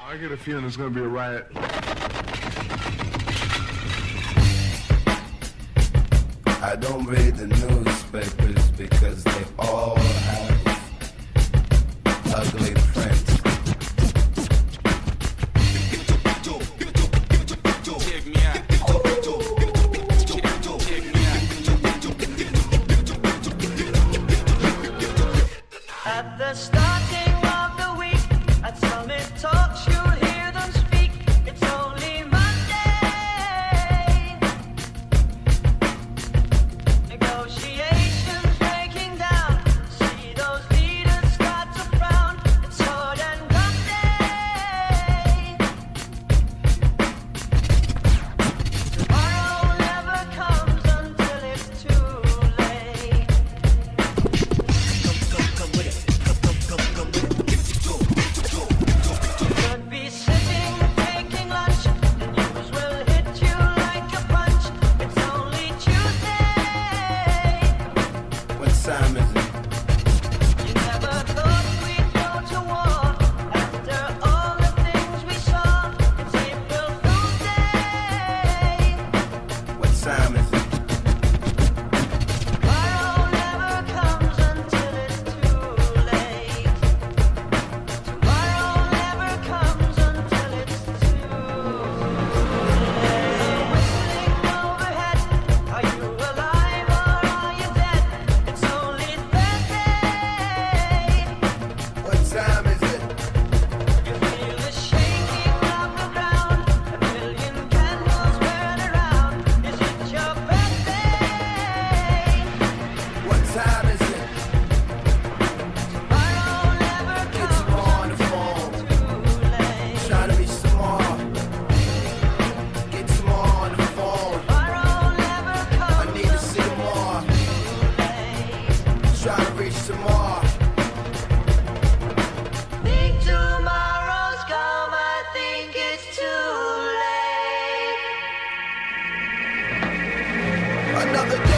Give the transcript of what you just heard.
I get a feeling there's going to be a riot. I don't read the newspapers because they all have ugly prints. At the starting of the week, at Summit Talks, you'll hear them speak. It's only Monday. Negotiations breaking down. See those leaders start to frown. It's sword and gun day. Tomorrow never comes until it's too late. Could be sitting, taking lunch. The news will hit you like a punch. It's only Tuesday. What time is it? You never thought we'd go to war after all the things we saw. It's April Fool's Day. What time is it? Tomorrow never comes until it's too late. Tomorrow never comes until it's too late. Whistling overhead. Are you alive or are you dead? It's only Thursday. What time is it? You feel the shaking of the ground. A million candles burn around. Is it your birthday? What time is it? Tomorrow never Get comes tomorrow on the phone. too late. Try to reach tomorrow. Get tomorrow on the phone. Tomorrow never I comes need to see tomorrow. Try to reach tomorrow. Think tomorrow's come, I think it's too late. Another day.